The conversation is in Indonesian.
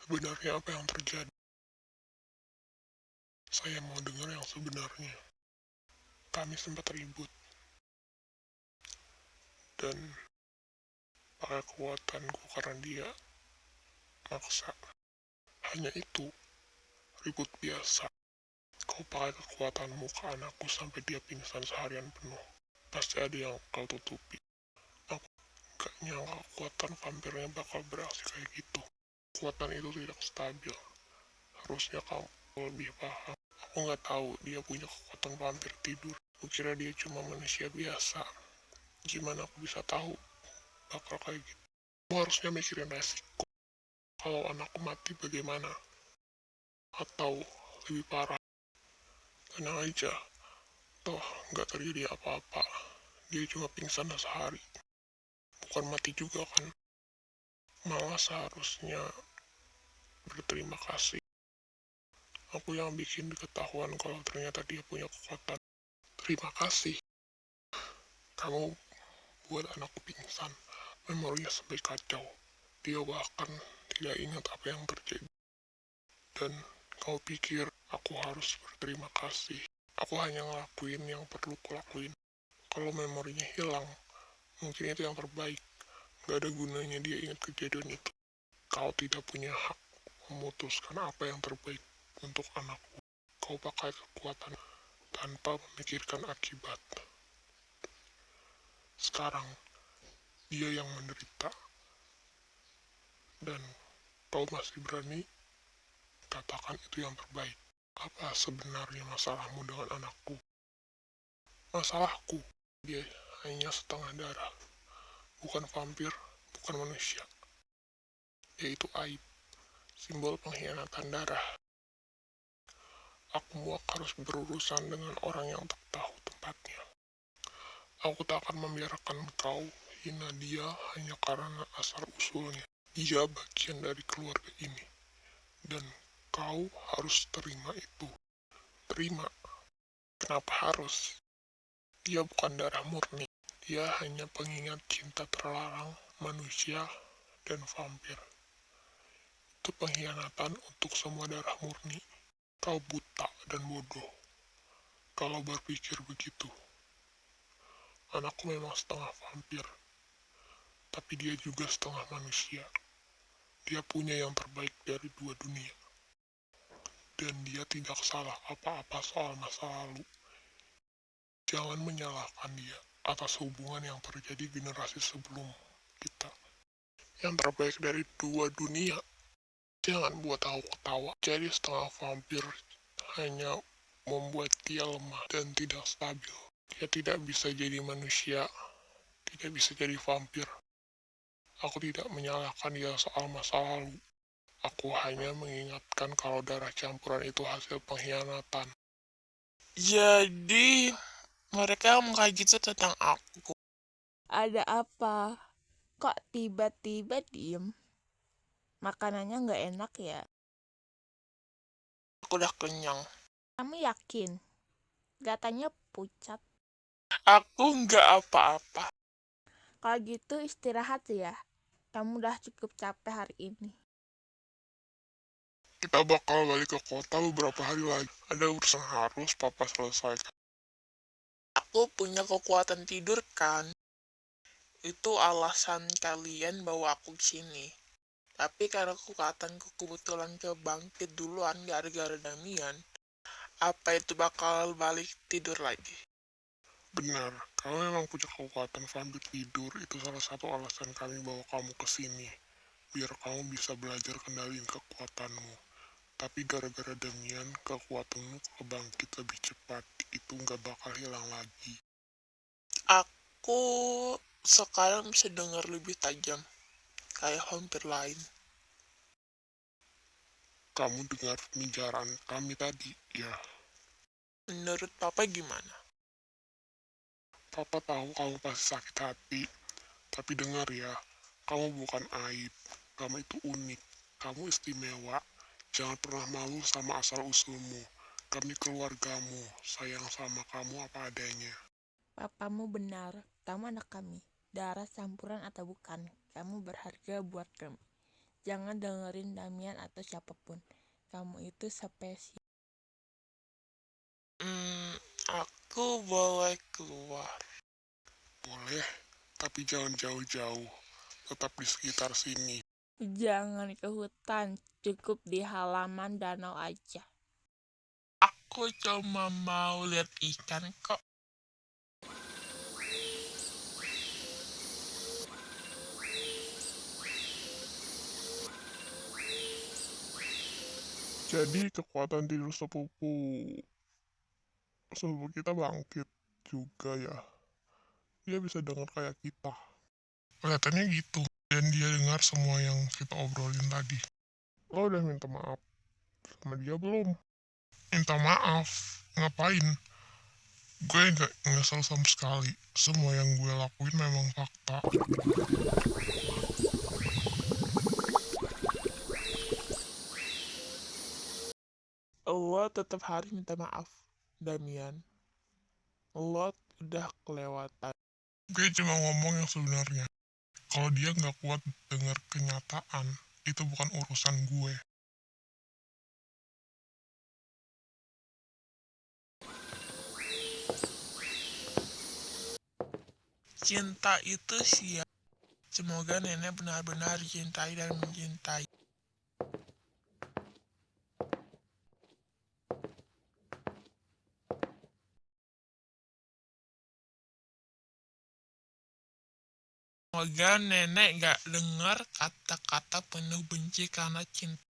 Sebenarnya apa yang terjadi? Saya mau dengar yang sebenarnya. Kami sempat ribut, dan pakai kekuatanku karena dia maksa. Hanya itu, ribut biasa. Kau pakai kekuatanmu ke anakku sampai dia pingsan seharian penuh. Pasti ada yang kau tutupi. Aku gak nyangka kekuatan vampirnya bakal beraksi kayak gitu. Kekuatan itu tidak stabil. Harusnya kamu lebih paham. Aku nggak tahu dia punya kekuatan vampir tidur. Kukira dia cuma manusia biasa. Gimana aku bisa tahu bakal kayak gitu? Kamu harusnya mikirin resiko. Kalau anakku mati bagaimana? Atau lebih parah, tenang aja. Toh nggak terjadi apa-apa. Dia cuma pingsan sehari. Bukan mati juga kan? Malah seharusnya berterima kasih. Aku yang bikin ketahuan kalau ternyata dia punya kekuatan. Terima kasih. Kamu buat anakku pingsan. Memorinya sampai kacau. Dia bahkan tidak ingat apa yang terjadi. Dan kau pikir aku harus berterima kasih. Aku hanya ngelakuin yang perlu kulakuin. Kalau memorinya hilang, mungkin itu yang terbaik. Gak ada gunanya dia ingat kejadian itu. Kau tidak punya hak memutuskan apa yang terbaik untuk anakku. Kau pakai kekuatan tanpa memikirkan akibat. Sekarang, dia yang menderita. Dan kau masih berani katakan itu yang terbaik. Apa sebenarnya masalahmu dengan anakku? Masalahku, dia hanya setengah darah. Bukan vampir, bukan manusia. Yaitu aib, simbol pengkhianatan darah. Aku muak harus berurusan dengan orang yang tak tahu tempatnya. Aku tak akan membiarkan kau hina dia hanya karena asal-usulnya. Dia bagian dari keluarga ini. Dan kau harus terima itu. Terima. Kenapa harus? Dia bukan darah murni. Dia hanya pengingat cinta terlarang manusia dan vampir. Itu pengkhianatan untuk semua darah murni. Kau buta dan bodoh kalau berpikir begitu. Anakku memang setengah vampir, tapi dia juga setengah manusia. Dia punya yang terbaik dari dua dunia. Dan dia tidak salah apa-apa soal masa lalu. Jangan menyalahkan dia atas hubungan yang terjadi generasi sebelum kita. Yang terbaik dari dua dunia. Jangan buat aku ketawa. Jadi setengah vampir hanya membuat dia lemah dan tidak stabil. Dia tidak bisa jadi manusia, tidak bisa jadi vampir. Aku tidak menyalahkan dia soal masa lalu. Aku hanya mengingatkan kalau darah campuran itu hasil pengkhianatan. Jadi, mereka ngomong kayak gitu tentang aku. Ada apa? Kok tiba-tiba diem? Makanannya nggak enak ya? Aku udah kenyang. Kamu yakin? Katanya pucat. Aku nggak apa-apa. Kalau gitu istirahat ya. Kamu udah cukup capek hari ini. Kita bakal balik ke kota beberapa hari lagi. Ada urusan harus papa selesaikan. Aku punya kekuatan tidur kan. Itu alasan kalian bawa aku ke sini. Tapi karena kekuatanku kebetulan kebangkit duluan gara-gara Damian, apa itu bakal balik tidur lagi? Benar, kamu memang punya kekuatan vampir tidur. Itu salah satu alasan kami bawa kamu ke sini. Biar kamu bisa belajar kendaliin kekuatanmu. Tapi gara-gara Damian, kekuatanmu kebangkit lebih cepat. Itu nggak bakal hilang lagi. Aku sekarang bisa dengar lebih tajam, kayak vampir lain. Kamu dengar pembicaraan kami tadi, ya. Menurut Papa gimana? Papa tahu kamu pasti sakit hati. Tapi dengar ya, kamu bukan aib. Kamu itu unik. Kamu istimewa. Jangan pernah malu sama asal-usulmu. Kami keluargamu, sayang sama kamu apa adanya. Papamu benar. Kamu anak kami. Darah campuran atau bukan, kamu berharga buat kami. Jangan dengerin Damian atau siapapun. Kamu itu spesial. Aku boleh keluar. Boleh, tapi jangan jauh-jauh. Tetap di sekitar sini. Jangan ke hutan, cukup di halaman danau aja. Aku cuma mau lihat ikan kok. Jadi kekuatan tidur sepupu kita bangkit juga ya. Dia bisa dengar kayak kita. Kelihatannya gitu. Dan dia dengar semua yang kita obrolin tadi. Lo udah minta maaf sama dia belum? Minta maaf? Ngapain? Gue gak nyesel sama sekali. Semua yang gue lakuin memang fakta. Lo tetap harus minta maaf, Damian. Lo udah kelewatan. Gue cuma ngomong yang sebenarnya. Kalau dia gak kuat dengar kenyataan, itu bukan urusan gue. Cinta itu sia. Semoga nenek benar-benar cintai dan mencintai. Semoga nenek gak dengar kata-kata penuh benci karena cinta.